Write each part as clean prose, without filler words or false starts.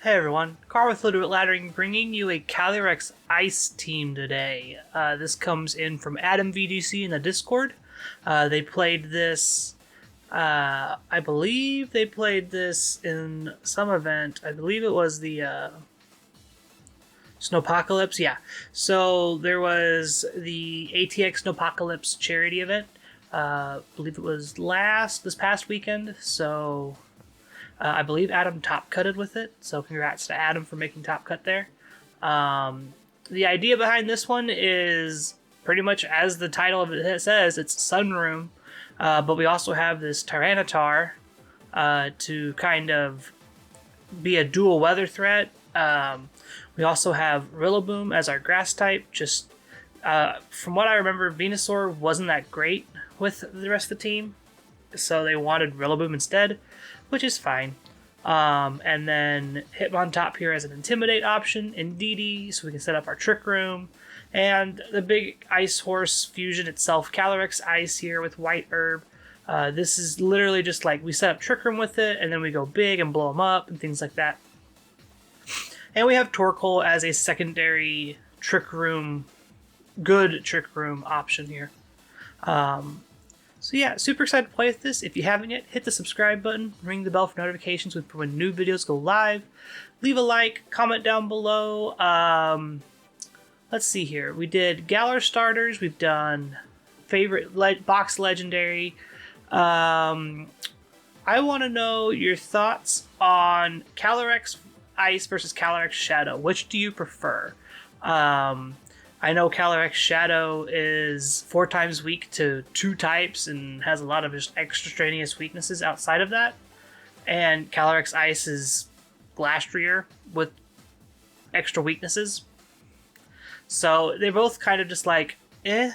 Hey everyone, Carl with Littleroot Laddering bringing you a Calyrex Ice team today. This comes in from Adam VDC in the Discord. They played this, I believe they played this in some event. I believe it was the Snowpocalypse, yeah. So there was the ATX Snowpocalypse charity event. I believe it was this past weekend, so... I believe Adam top cutted with it, so congrats to Adam for making top cut there. The idea behind this one is pretty much as the title of it says, it's Sunroom, but we also have this Tyranitar to kind of be a dual weather threat. We also have Rillaboom as our grass type. Just from what I remember, Venusaur wasn't that great with the rest of the team, so they wanted Rillaboom instead, which is fine. And then Hitmontop here as an Intimidate option, Indeedee, so we can set up our Trick Room, and the big Ice Horse fusion itself, Calyrex Ice here with White Herb. This is literally just like we set up Trick Room with it, and then we go big and blow them up and things like that. And we have Torkoal as a secondary Trick Room, good Trick Room option here. So yeah, super excited to play with this. If you haven't yet, hit the subscribe button, ring the bell for notifications when new videos go live. Leave a like, comment down below. Let's see here. We did Galar starters. We've done favorite box legendary. I want to know your thoughts on Calyrex Ice versus Calyrex Shadow. Which do you prefer? I know Calyrex Shadow is 4 times weak to 2 types and has a lot of just extraneous weaknesses outside of that. And Calyrex Ice is Glastrier with extra weaknesses. So they're both kind of just like, in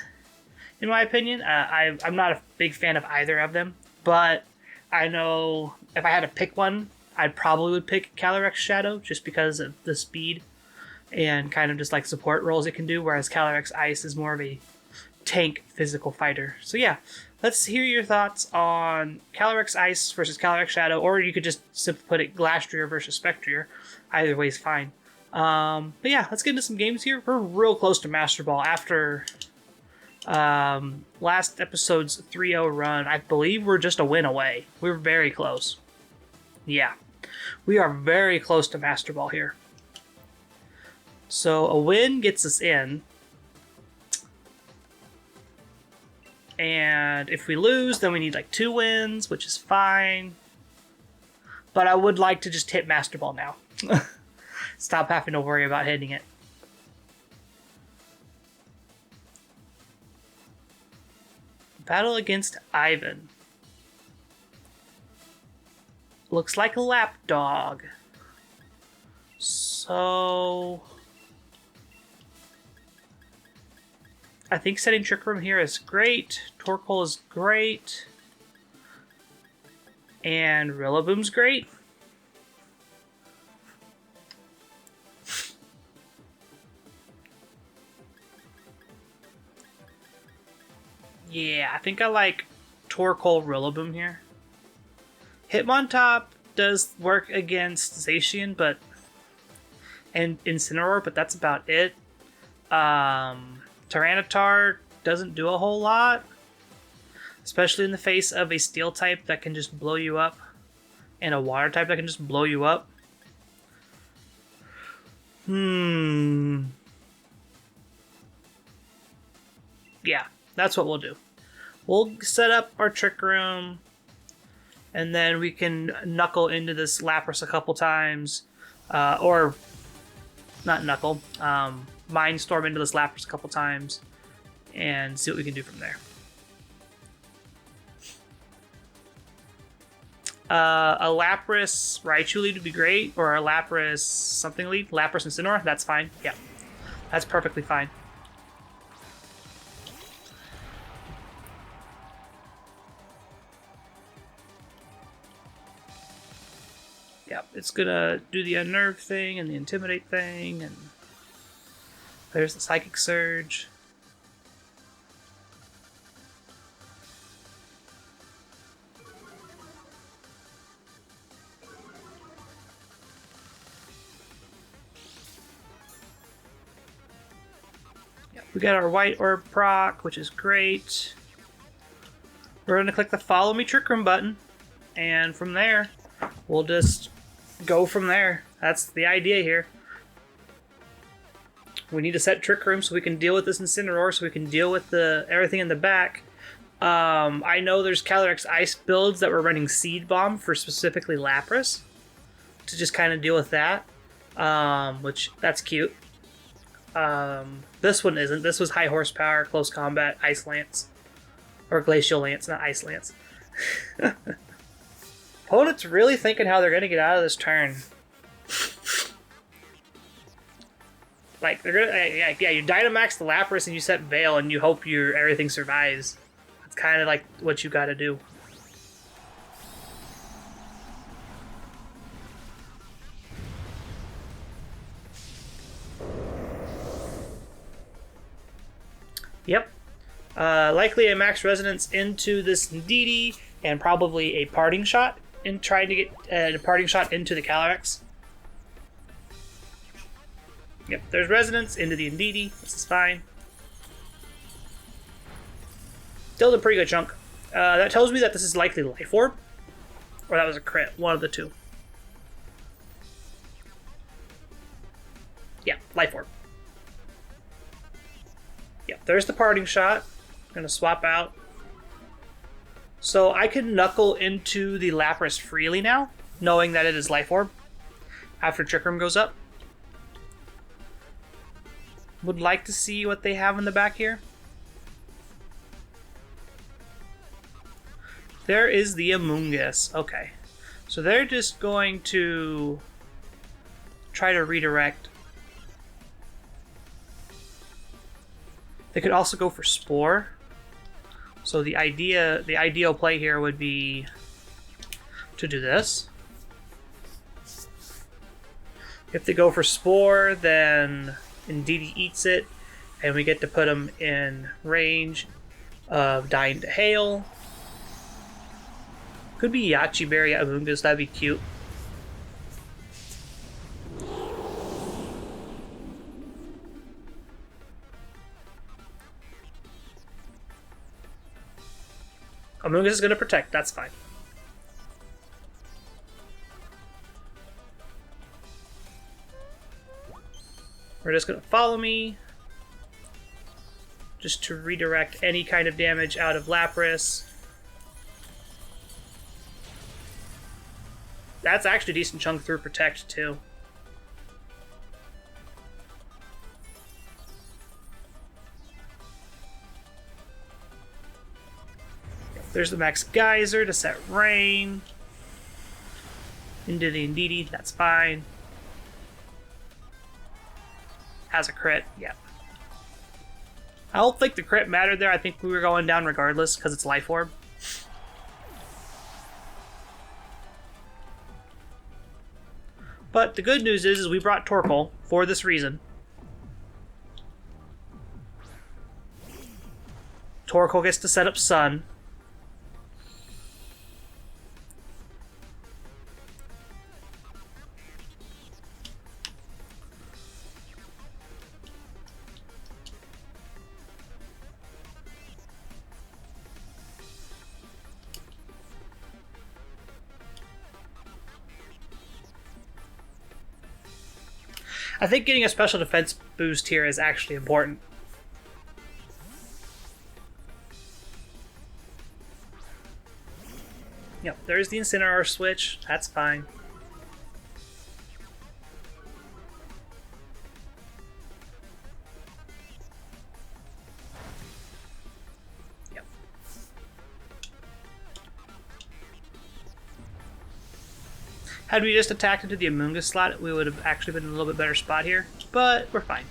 my opinion. I'm not a big fan of either of them, but I know if I had to pick one, I probably would pick Calyrex Shadow just because of the speed and kind of just like support roles it can do, whereas Calyrex Ice is more of a tank physical fighter. So yeah, let's hear your thoughts on Calyrex Ice versus Calyrex Shadow, or you could just simply put it Glastrier versus Spectrier. Either way is fine. But yeah, let's get into some games here. We're real close to Master Ball after last episode's 3-0 run. I believe we're just a win away. We're very close. Yeah, we are very close to Master Ball here. So a win gets us in, and if we lose, then we need like 2 wins, which is fine. But I would like to just hit Master Ball now. Stop having to worry about hitting it. Battle against Ivan. Looks like a lapdog. So I think setting Trick Room here is great. Torkoal is great. And Rillaboom's great. Yeah, I think I like Torkoal Rillaboom here. Hitmontop does work against Zacian, and Incineroar, but that's about it. Tyranitar doesn't do a whole lot, especially in the face of a Steel type that can just blow you up, and a Water type that can just blow you up. Yeah, that's what we'll do. We'll set up our Trick Room, and then we can knuckle into this Lapras a couple times, or not knuckle, Mindstorm into this Lapras a couple times, and see what we can do from there. A Lapras Raichu lead would be great, or a Lapras something lead. Lapras Incineroar, that's fine. Yeah, that's perfectly fine. Yep, it's gonna do the Unnerve thing and the Intimidate thing, and there's the Psychic Surge. We got our white orb proc, which is great. We're going to click the Follow Me Trick Room button, and from there, we'll just go from there. That's the idea here. We need to set Trick Room so we can deal with this Incineroar, so we can deal with everything in the back. I know there's Calyrex Ice builds that were running Seed Bomb for specifically Lapras, to just kind of deal with that, which, that's cute. This one isn't. This was high horsepower, close combat, Ice Lance. Or Glacial Lance, not Ice Lance. Opponent's really thinking how they're going to get out of this turn. Like, they're going to... Yeah, you Dynamax the Lapras and you set Veil and you hope everything survives. It's kind of like what you got to do. Yep. Likely a max resonance into this Ndidi and probably a parting shot in trying to get a parting shot into the Calyrex. Yep, there's resonance into the Ndidi. This is fine. Still a pretty good chunk. That tells me that this is likely Life Orb, or that was a crit. One of the two. Yeah, Life Orb. Yep, there's the parting shot. I'm gonna swap out. So I can knuckle into the Lapras freely now, knowing that it is Life Orb after Trick Room goes up. Would like to see what they have in the back here. There is the Amoonguss. Okay. So they're just going to try to redirect. They could also go for Spore. So the ideal play here would be to do this. If they go for Spore, then Ndidi eats it, and we get to put them in range of dying to Hail. Could be Yachi Berry Amoonguss, that'd be cute. Amoonguss is going to protect, that's fine. We're just going to Follow Me, just to redirect any kind of damage out of Lapras. That's actually a decent chunk through Protect, too. There's the Max Geyser to set Rain. Into the Ndidi, that's fine. Has a crit, yeah. I don't think the crit mattered there. I think we were going down regardless because it's Life Orb. But the good news is we brought Torkoal for this reason. Torkoal gets to set up Sun. I think getting a special defense boost here is actually important. Yep, there's the Incineroar switch. That's fine. Yep. Had we just attacked into the Amoonguss slot, we would have actually been in a little bit better spot here, but we're fine.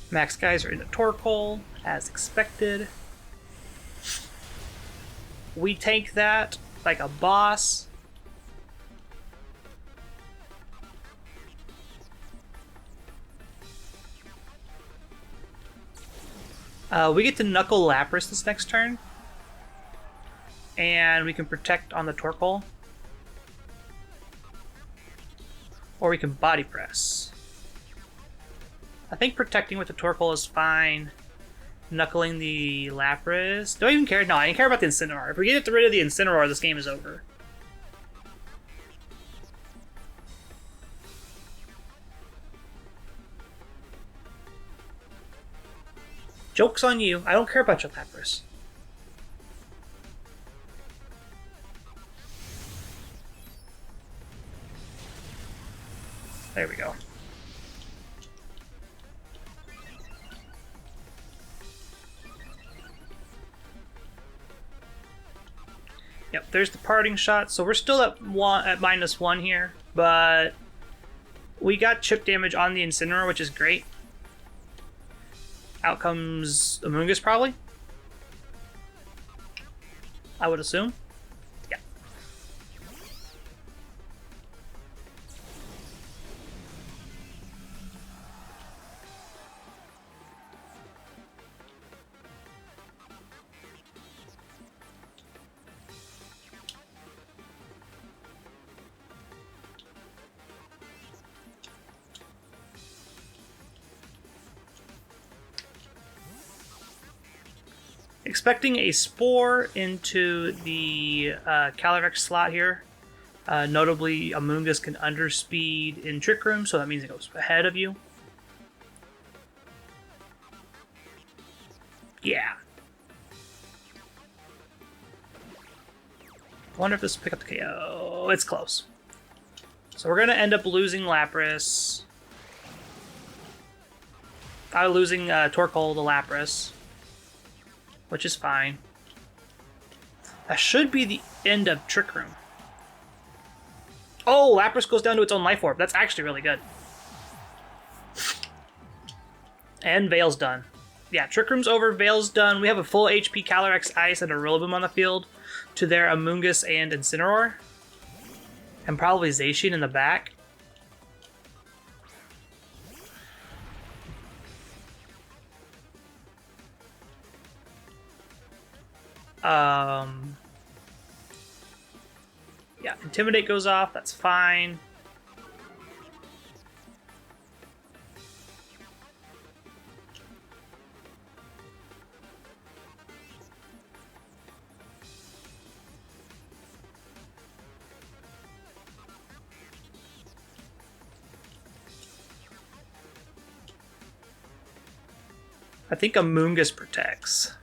Max Geyser into Torkoal, as expected. We tank that like a boss. We get to Knuckle Lapras this next turn. And we can protect on the Torkoal. Or we can body press. I think protecting with the Torkoal is fine. Knuckling the Lapras. Do I even care? No, I didn't care about the Incineroar. If we get rid of the Incineroar, this game is over. Joke's on you. I don't care about your Lapras. There we go. Yep, there's the parting shot. So we're still at -1 here, but we got chip damage on the Incineroar, which is great. Out comes Amoonguss, probably. I would assume. Yeah. Expecting a Spore into the Calyrex slot here. Notably, Amoonguss can underspeed in Trick Room, so that means it goes ahead of you. Yeah. I wonder if this will pick up the KO. It's close. So we're going to end up losing Lapras. Losing Torkoal to Lapras. Which is fine. That should be the end of Trick Room. Oh, Lapras goes down to its own Life Orb. That's actually really good. And Veil's done. Yeah, Trick Room's over, Veil's done. We have a full HP Calyrex Ice and a Rillaboom on the field to their Amoonguss and Incineroar. And probably Zacian in the back. Yeah, Intimidate goes off, that's fine. I think Amoonguss protects.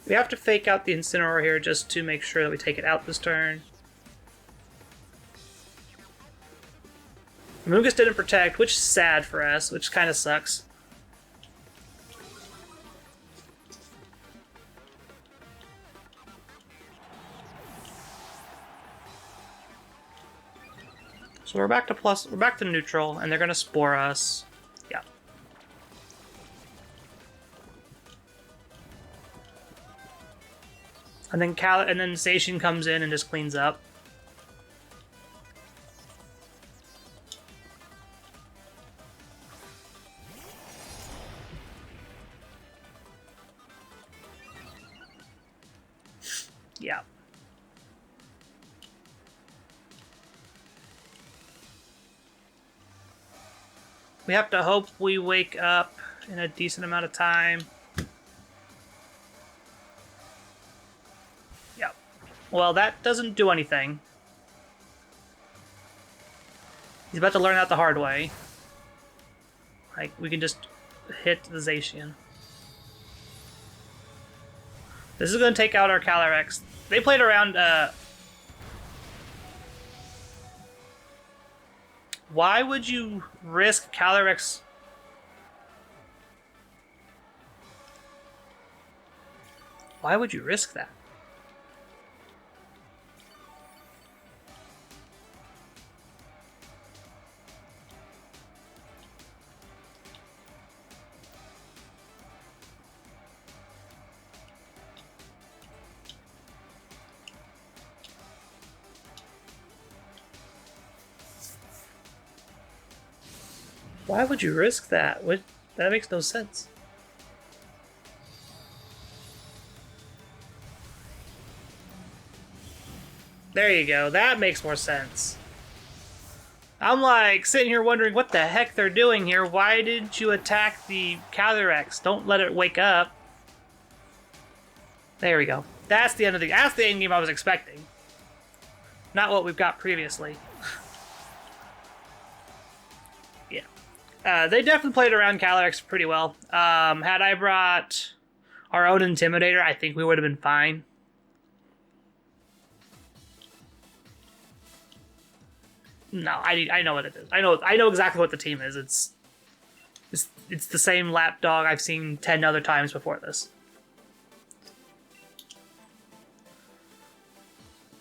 We have to fake out the Incineroar here just to make sure that we take it out this turn. Amoonguss didn't protect, which is sad for us, which kind of sucks. So we're back to neutral, and they're gonna Spore us. Yeah. And then Zacian comes in and just cleans up. Yeah. We have to hope we wake up in a decent amount of time. Yep. Well, that doesn't do anything. He's about to learn that the hard way. Like, we can just hit the Zacian. This is going to take out our Calyrex. They played around, Why would you risk Calyrex? Why would you risk that? Why would you risk that? That makes no sense. There you go. That makes more sense. I'm like sitting here wondering what the heck they're doing here. Why didn't you attack the Calyrex? Don't let it wake up. There we go. That's the end game I was expecting. Not what we've got previously. Yeah. They definitely played around Calyrex pretty well. Had I brought our own Intimidator, I think we would have been fine. No, I know what it is. I know exactly what the team is. It's the same lapdog I've seen 10 other times before this.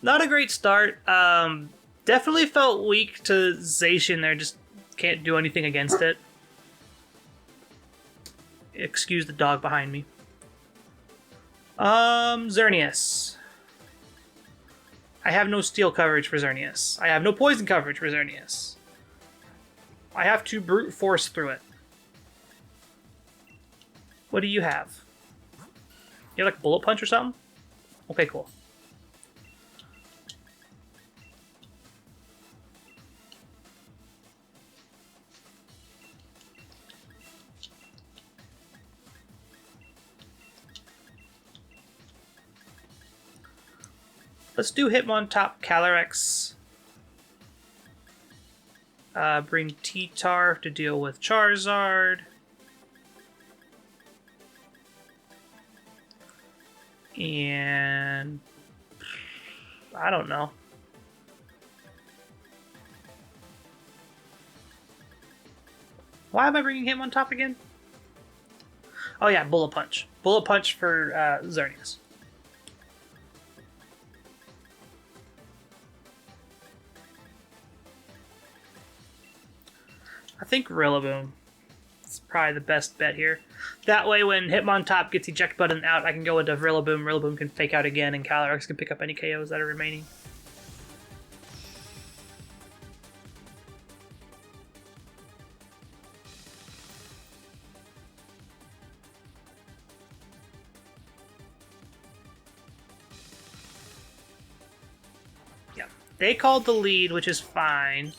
Not a great start. Definitely felt weak to Zacian there. Just can't do anything against it. Excuse the dog behind me. Xerneas. I have no steel coverage for Xerneas. I have no poison coverage for Xerneas. I have to brute force through it. What do you have? You have like a bullet punch or something? Okay, cool. Let's do Hitmontop Calyrex. Bring T-Tar to deal with Charizard. And I don't know. Why am I bringing him on top again? Oh yeah, Bullet Punch. Bullet Punch for Xerneas. I think Rillaboom is probably the best bet here. That way, when Hitmontop gets eject button out, I can go into Rillaboom. Rillaboom can fake out again, and Calyrex can pick up any KOs that are remaining. Yeah, they called the lead, which is fine.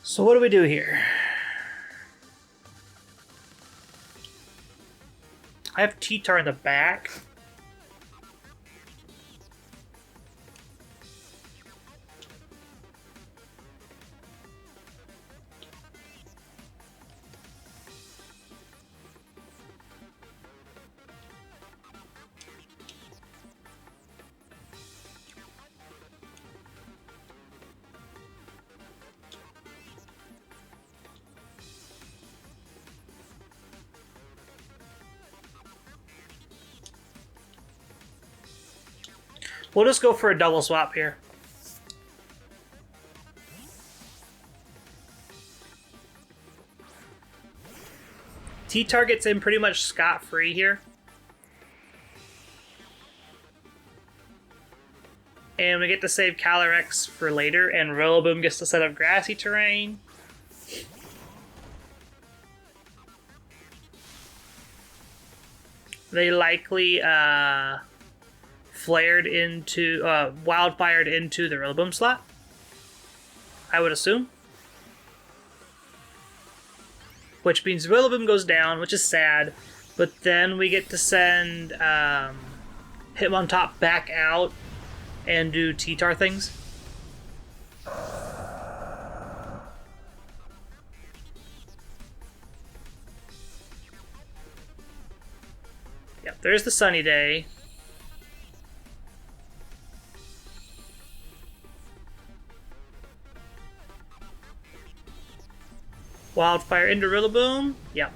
So what do we do here? I have T-Tar in the back. We'll just go for a double swap here. T-Tar gets in pretty much scot-free here. And we get to save Calyrex for later, and Rillaboom gets to set up grassy terrain. They likely flared into, wildfired into the Rillaboom slot, I would assume. Which means Rillaboom goes down, which is sad. But then we get to send Hitmontop back out and do T-Tar things. Yep, there's the sunny day. Wildfire into Rillaboom. Yep.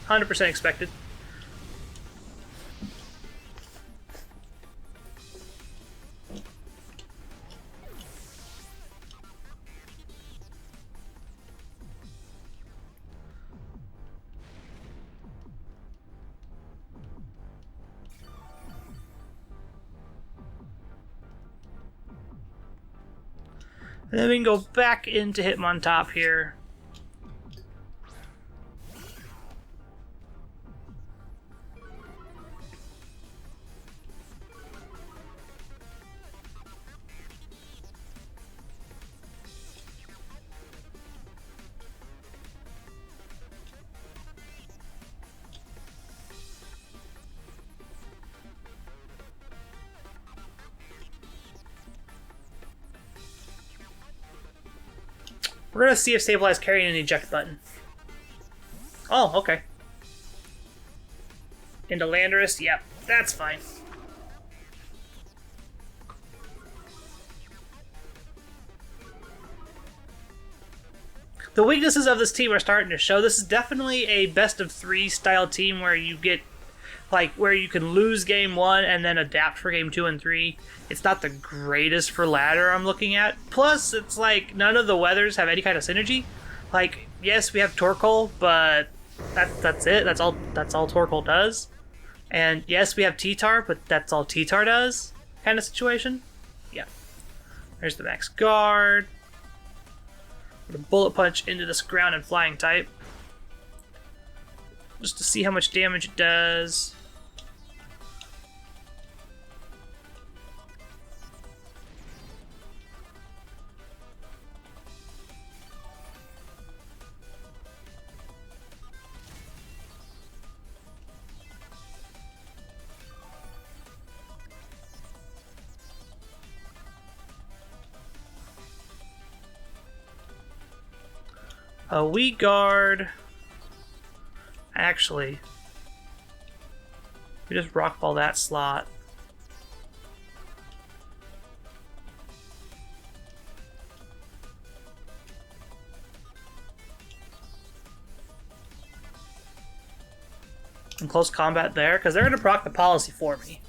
100% expected. And then we can go back into Hitmontop here. We're gonna see if Stabilize carrying an eject button. Oh, okay. Into Landorus? Yep, that's fine. The weaknesses of this team are starting to show. This is definitely a best-of-3 style team where you get, like, where you can lose game 1 and then adapt for game 2 and 3. It's not the greatest for ladder I'm looking at. Plus, it's like none of the weathers have any kind of synergy. Like, yes, we have Torkoal, but that's it. That's all Torkoal does. And yes, we have T-Tar, but that's all T-Tar does. Kind of situation. Yeah. There's the max guard. Put a bullet punch into this ground and flying type. Just to see how much damage it does. We guard. Actually, we just rockball that slot. In close combat there, because they're going to proc the policy for me.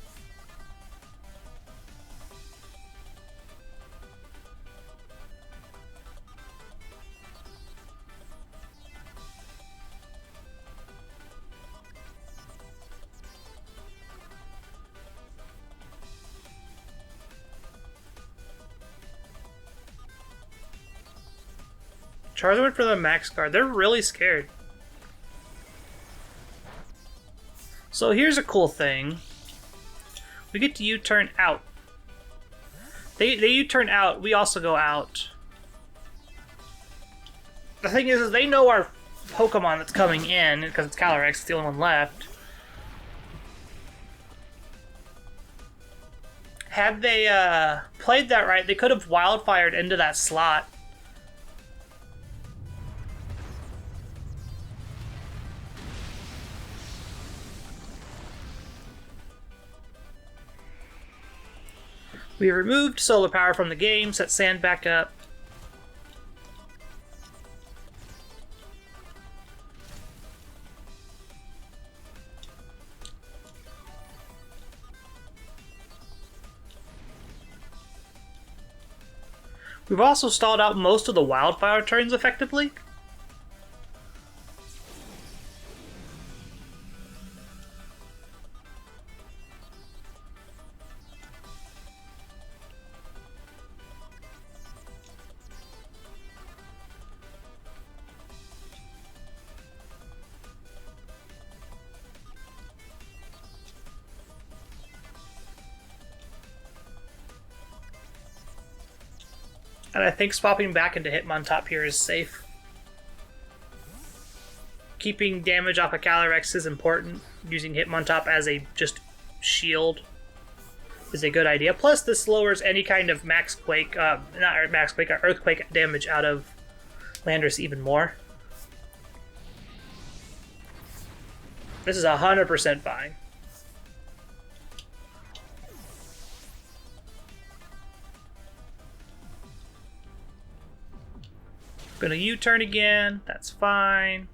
Charizard for the max guard. They're really scared. So here's a cool thing. We get to U-turn out. They U-turn out. We also go out. The thing is they know our Pokemon that's coming in because it's Calyrex. It's the only one left. Had they played that right, they could have wildfired into that slot. We removed solar power from the game, set sand back up. We've also stalled out most of the wildfire turns effectively. And I think swapping back into Hitmontop here is safe. Keeping damage off of Calyrex is important. Using Hitmontop as a just shield is a good idea. Plus, this lowers any kind of Max Quake, not Max Quake, Earthquake damage out of Landorus even more. This is 100% fine. Gonna U-turn again. That's fine.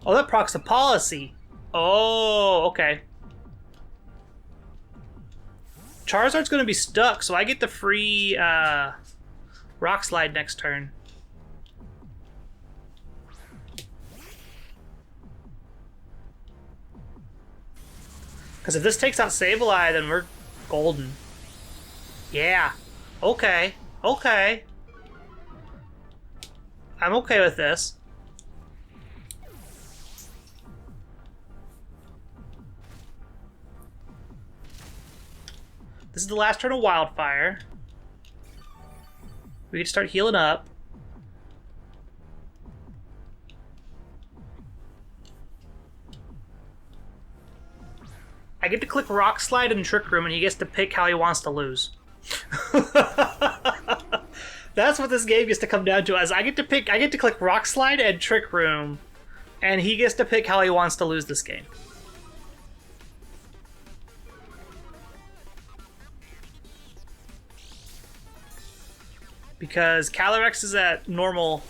Oh, that procs the policy. Oh, okay. Charizard's gonna be stuck, so I get the free Rock Slide next turn. Because if this takes out Sableye, then we're golden. Yeah. Okay. Okay. I'm okay with this. This is the last turn of Wildfire. We can start healing up. I get to click Rock Slide in Trick Room, and he gets to pick how he wants to lose. That's what this game gets to come down to. As I get to click Rock Slide and Trick Room, and he gets to pick how he wants to lose this game. Because Calyrex is at normal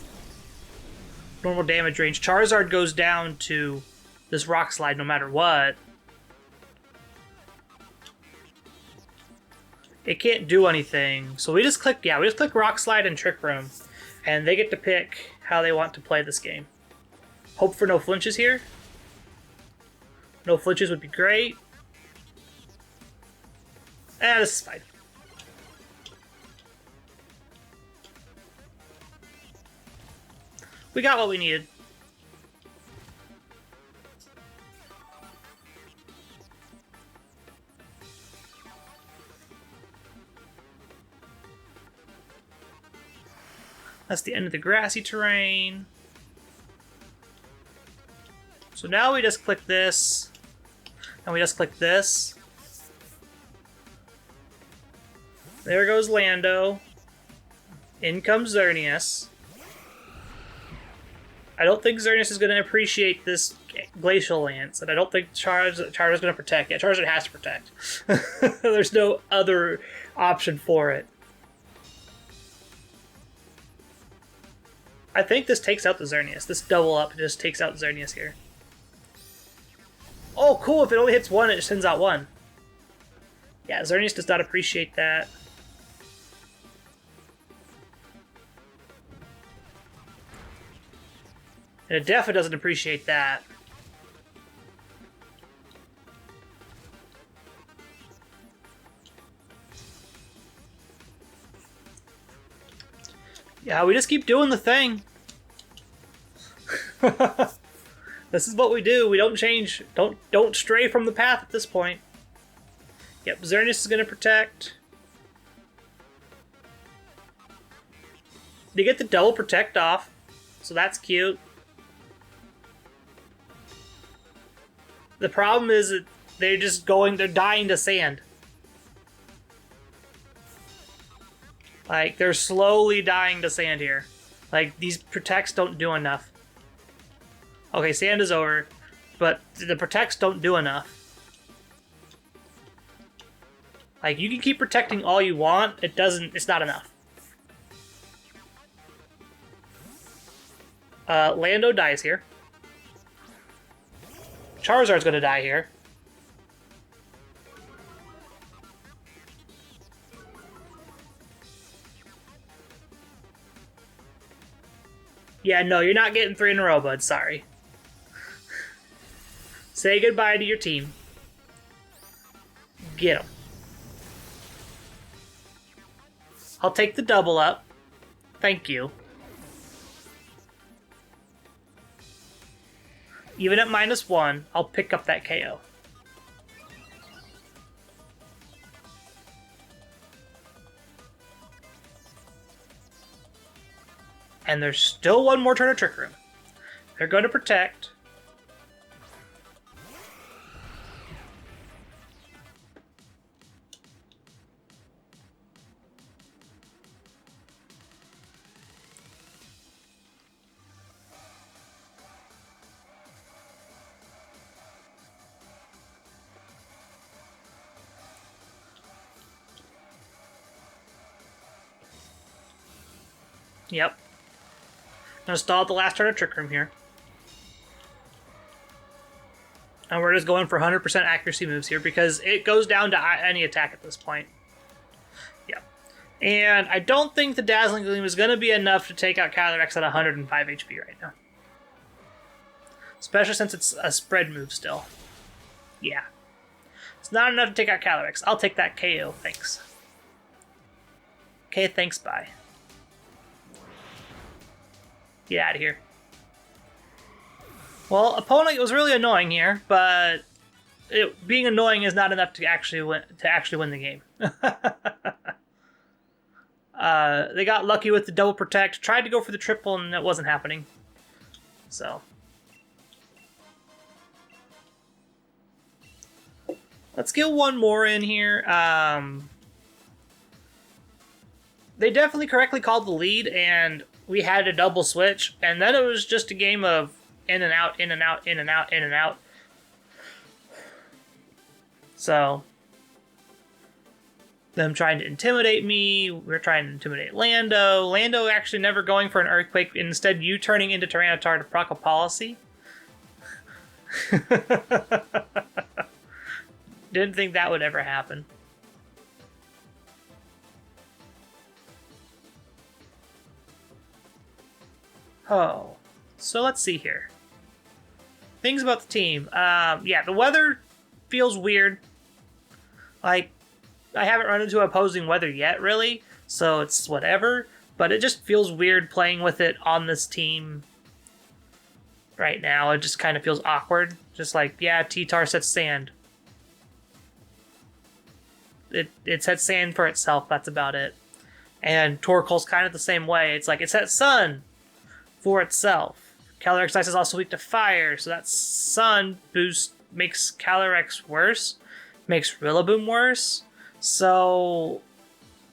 damage range. Charizard goes down to this Rock Slide no matter what. It can't do anything. So we just click Rock Slide and Trick Room. And they get to pick how they want to play this game. Hope for no flinches here. No flinches would be great. This is fine. We got what we needed. That's the end of the grassy terrain. So now we just click this, and we just click this. There goes Lando. In comes Xerneas. I don't think Xerneas is going to appreciate this Glacial Lance, and I don't think Charizard's going to protect. Yeah, Charizard has to protect. There's no other option for it. I think this takes out the Xerneas. This double up just takes out Xerneas here. Oh, cool. If it only hits one, it sends out one. Yeah, Xerneas does not appreciate that. And it definitely doesn't appreciate that. Yeah, we just keep doing the thing. This is what we do. We don't change. Don't stray from the path at this point. Yep, Xerneas is going to protect. They get the double protect off, so that's cute. The problem is that they're dying to sand. Like, they're slowly dying to sand here. Like, these protects don't do enough. Okay, sand is over, but the protects don't do enough. Like, you can keep protecting all you want, it's not enough. Lando dies here. Charizard's gonna die here. Yeah, no, you're not getting 3 in a row, bud. Sorry. Say goodbye to your team. Get him. I'll take the double up. Thank you. Even at -1, I'll pick up that KO. And there's still one more turn of Trick Room. They're going to protect. Yep. Gonna stall at the last turn of Trick Room here. And we're just going for 100% accuracy moves here because it goes down to any attack at this point. Yep. And I don't think the Dazzling Gleam is going to be enough to take out Calyrex at 105 HP right now. Especially since it's a spread move still. Yeah. It's not enough to take out Calyrex. I'll take that KO, thanks. Okay, thanks, bye. Get out of here. Well, opponent was really annoying here, but being annoying is not enough to actually win the game. They got lucky with the double protect, tried to go for the triple, and it wasn't happening. So let's get one more in here. They definitely correctly called the lead, and we had a double switch, and then it was just a game of in and out, in and out, in and out, in and out. So, them trying to intimidate me, we're trying to intimidate Lando. Lando actually never going for an Earthquake, instead you turning into Tyranitar to proc a policy. Didn't think that would ever happen. Oh, so let's see here. Things about the team. Yeah, the weather feels weird. Like, I haven't run into opposing weather yet, really, so it's whatever. But it just feels weird playing with it on this team right now. It just kind of feels awkward. Just like, yeah, T-Tar sets sand. It sets sand for itself, that's about it. And Torkoal's kind of the same way. It's like, it sets sun for itself. Calyrex Ice is also weak to fire, so that sun boost makes Calyrex worse, makes Rillaboom worse. So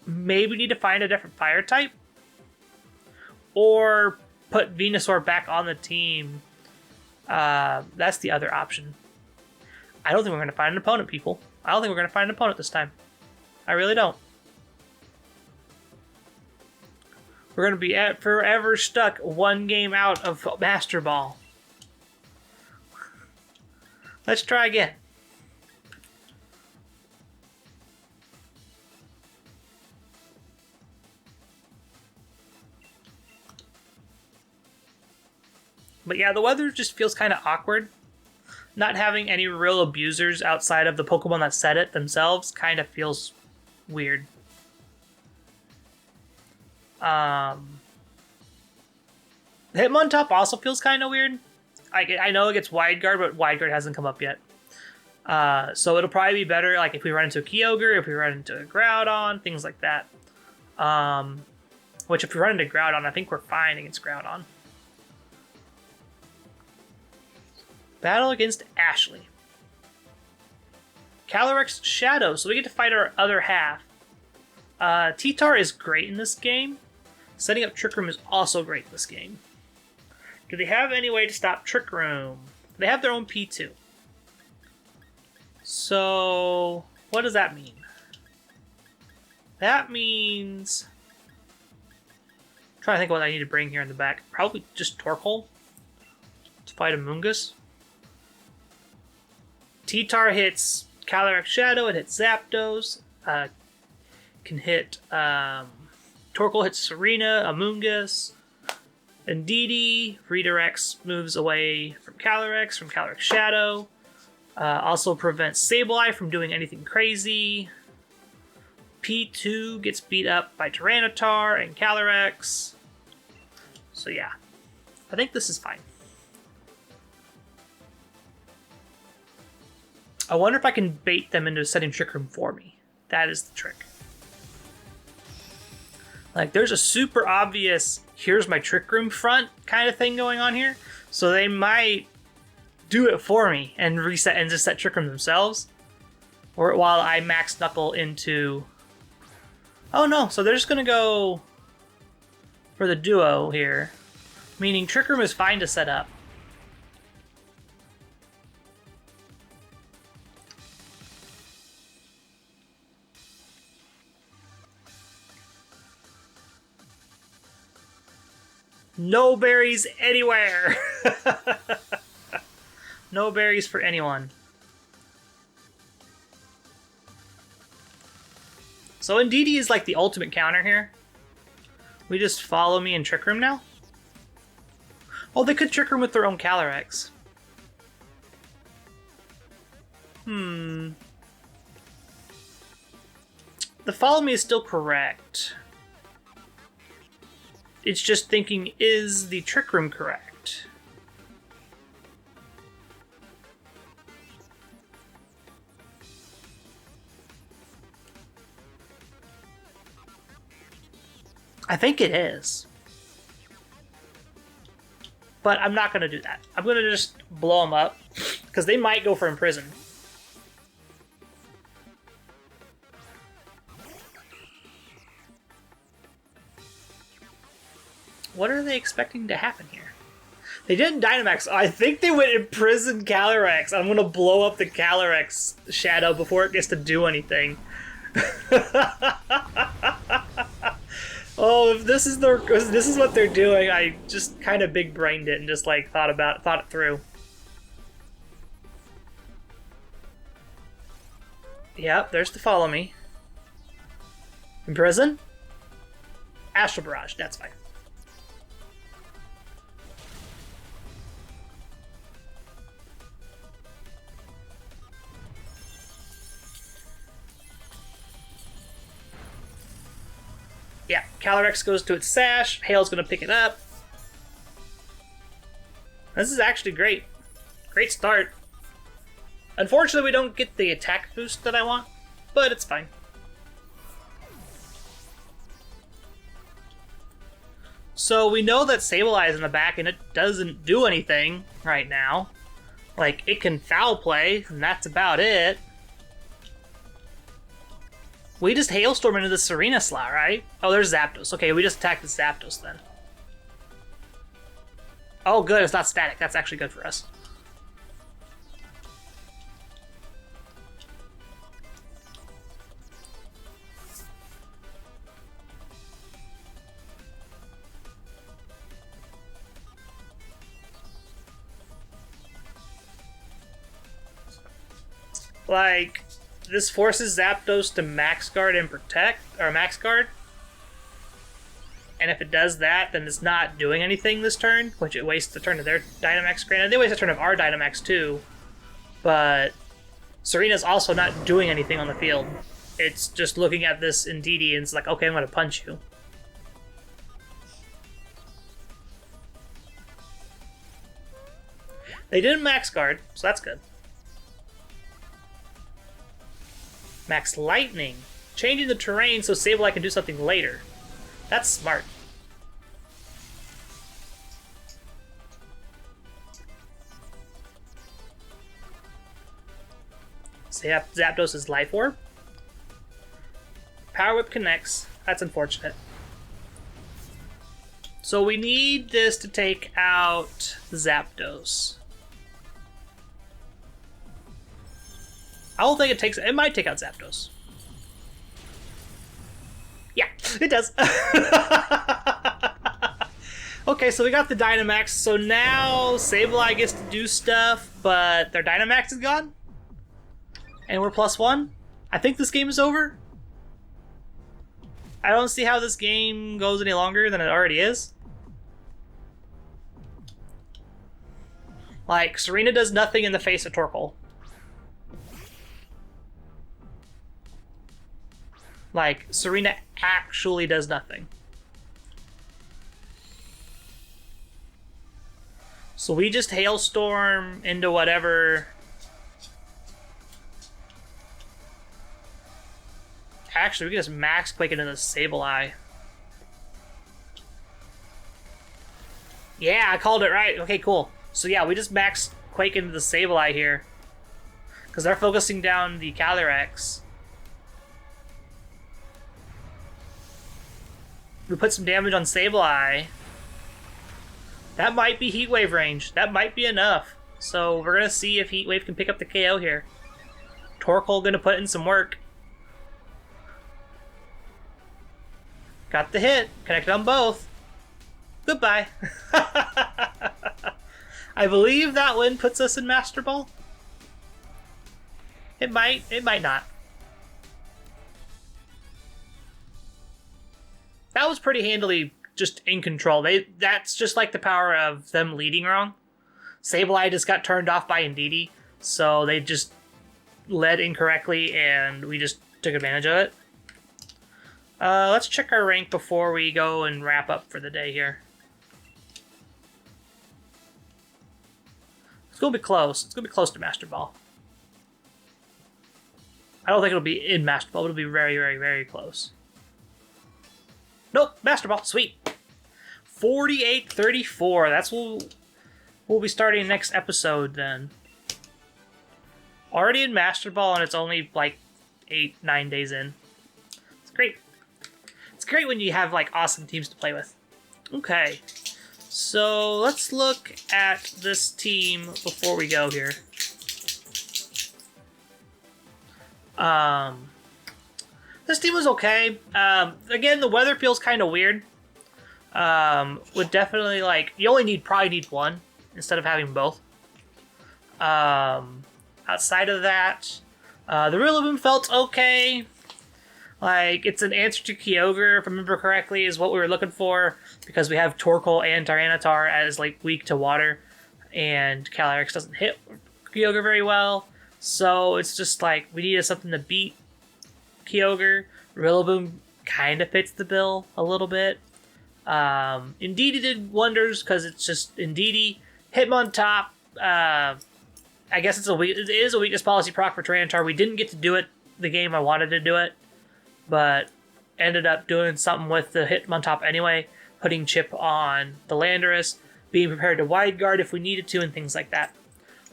maybe we need to find a different fire type, or put Venusaur back on the team. That's the other option. I don't think we're going to find an opponent, people. I don't think we're going to find an opponent this time. I really don't. We're going to be forever stuck one game out of Master Ball. Let's try again. But yeah, the weather just feels kind of awkward. Not having any real abusers outside of the Pokemon that set it themselves kind of feels weird. Hitmontop also feels kind of weird. I know it gets Wide Guard, but Wide Guard hasn't come up yet. So it'll probably be better like if we run into a Kyogre, if we run into a Groudon, things like that. Which if we run into Groudon, I think we're fine against Groudon. Battle against Ashley. Calyrex Shadow, so we get to fight our other half. T-Tar is great in this game. Setting up Trick Room is also great in this game. Do they have any way to stop Trick Room? They have their own P2. So, what does that mean? That means... I'm trying to think what I need to bring here in the back. Probably just Torkoal to fight a Mungus. T-Tar hits Calyrex Shadow, it hits Zapdos, can hit Torkoal hits Serena, Amoonguss, and Didi redirects moves away from Calyrex Shadow. Also prevents Sableye from doing anything crazy. P2 gets beat up by Tyranitar and Calyrex. So yeah, I think this is fine. I wonder if I can bait them into setting Trick Room for me. That is the trick. Like, there's a super obvious, here's my Trick Room front kind of thing going on here. So they might do it for me and reset and just set Trick Room themselves. Or while I max Knuckle into... Oh no, so they're just going to go for the duo here. Meaning Trick Room is fine to set up. No berries anywhere! No berries for anyone. So Indeedee is like the ultimate counter here. We just follow me in Trick Room now? Oh, they could Trick Room with their own Calyrex. The follow me is still correct. it's just thinking, is the Trick Room correct? I think it is. But I'm not going to do that. I'm going to just blow them up, because they might go for Imprison. What are they expecting to happen here? They didn't Dynamax. I think they went Imprison Calyrex. I'm going to blow up the Calyrex shadow before it gets to do anything. Oh, if this is what they're doing, I just kind of big brained it and just like thought it through. Yep, there's the follow me. Imprison? Astral Barrage, that's fine. Yeah, Calyrex goes to its sash. Hail's going to pick it up. This is actually great. Great start. Unfortunately, we don't get the attack boost that I want, but it's fine. So we know that Sableye is in the back, and it doesn't do anything right now. Like, it can foul play, and that's about it. We just Hailstorm into the Serena slot, right? Oh, there's Zapdos. Okay, we just attacked the Zapdos then. Oh, good, it's not static. That's actually good for us. Like, this forces Zapdos to Max Guard and Protect, or Max Guard. And if it does that, then it's not doing anything this turn, which it wastes the turn of their Dynamax. Granted, they waste the turn of our Dynamax too, but Serena's also not doing anything on the field. It's just looking at this Indeedee and it's like, okay, I'm going to punch you. They didn't Max Guard, so that's good. Max Lightning. Changing the terrain so Sableye can do something later. That's smart. Zapdos' Life Orb. Power Whip connects. That's unfortunate. So we need this to take out Zapdos. I don't think it takes... It might take out Zapdos. Yeah, it does. Okay, so we got the Dynamax. So now Sableye gets to do stuff, but their Dynamax is gone. And we're +1. I think this game is over. I don't see how this game goes any longer than it already is. Like, Serena does nothing in the face of Torkoal. Like, Serena actually does nothing. So we just Hailstorm into whatever. Actually, we can just Max Quake into the Sableye. Yeah, I called it right. Okay, cool. So yeah, we just Max Quake into the Sableye here. Because they're focusing down the Calyrex. We put some damage on Sableye. That might be Heat Wave range. That might be enough. So we're going to see if Heat Wave can pick up the KO here. Torkoal going to put in some work. Got the hit. Connected on both. Goodbye. I believe that win puts us in Master Ball. It might not. That was pretty handily just in control. That's just like the power of them leading wrong. Sableye just got turned off by Indeedee, so they just led incorrectly and we just took advantage of it. Let's check our rank before we go and wrap up for the day here. It's going to be close. It's going to be close to Master Ball. I don't think it'll be in Master Ball, but it'll be very, very, very close. Nope, Master Ball. Sweet. 48-34. That's what we'll be starting next episode then. Already in Master Ball, and it's only like 8-9 days in. It's great. It's great when you have like awesome teams to play with. Okay. So let's look at this team before we go here. This team was okay. Again, the weather feels kind of weird. Would definitely like you probably need one instead of having both. Outside of that, the Rillaboom felt okay. Like it's an answer to Kyogre, if I remember correctly, is what we were looking for because we have Torkoal and Tyranitar as like weak to water, and Calyrex doesn't hit Kyogre very well. So it's just like we needed something to beat Kyogre. Rillaboom kind of fits the bill a little bit. Indeedee did wonders because it's just Indeedee. Hitmontop. I guess it is a weakness policy proc for Tyranitar. We didn't get to do it the game I wanted to do it, but ended up doing something with the Hitmontop anyway, putting Chip on the Landorus, being prepared to wide guard if we needed to, and things like that.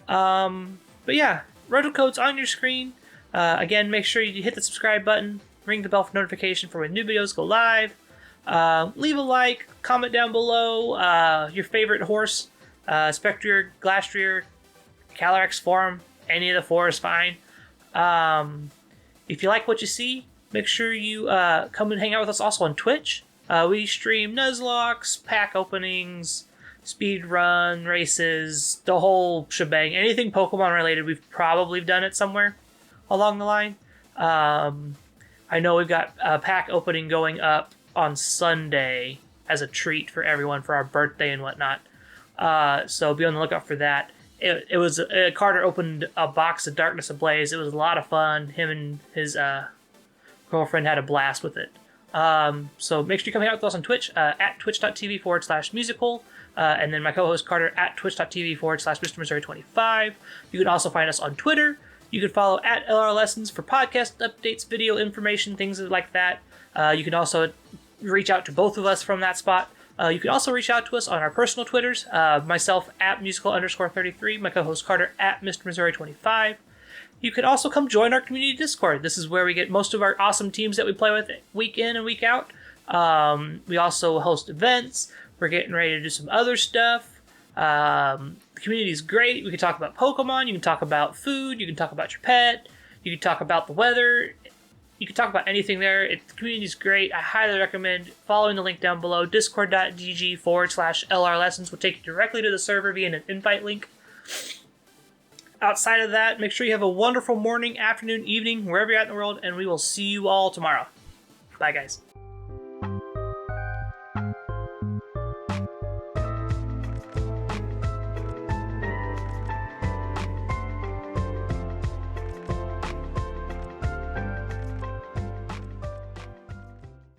But yeah, rental code's on your screen. Again, make sure you hit the subscribe button, ring the bell for notification for when new videos go live. Leave a like, comment down below your favorite horse, Spectrier, Glastrier, Calyrex form, any of the four is fine. If you like what you see, make sure you come and hang out with us also on Twitch. We stream Nuzlocke, pack openings, speed run races, the whole shebang. Anything Pokemon related, we've probably done it somewhere along the line. I know we've got a pack opening going up on Sunday as a treat for everyone for our birthday and whatnot. So be on the lookout for that. It was Carter opened a box of Darkness Ablaze. It was a lot of fun. Him and his girlfriend had a blast with it. So make sure you come hang out with us on Twitch at twitch.tv/musical. And then my co-host Carter at twitch.tv/MrMissouri25. You can also find us on Twitter. You can follow at LR Lessons for podcast updates, video information, things like that. You can also reach out to both of us from that spot. You can also reach out to us on our personal Twitters. Myself at musical_33, my co-host Carter at MrMissouri25. You can also come join our community Discord. This is where we get most of our awesome teams that we play with week in and week out. We also host events. We're getting ready to do some other stuff. The community is great. We can talk about Pokemon. You can talk about food. You can talk about your pet. You can talk about the weather. You can talk about anything there. The community is great. I highly recommend following the link down below. Discord.gg/LR Lessons will take you directly to the server via an invite link. Outside of that, make sure you have a wonderful morning, afternoon, evening, wherever you're at in the world, and we will see you all tomorrow. Bye, guys.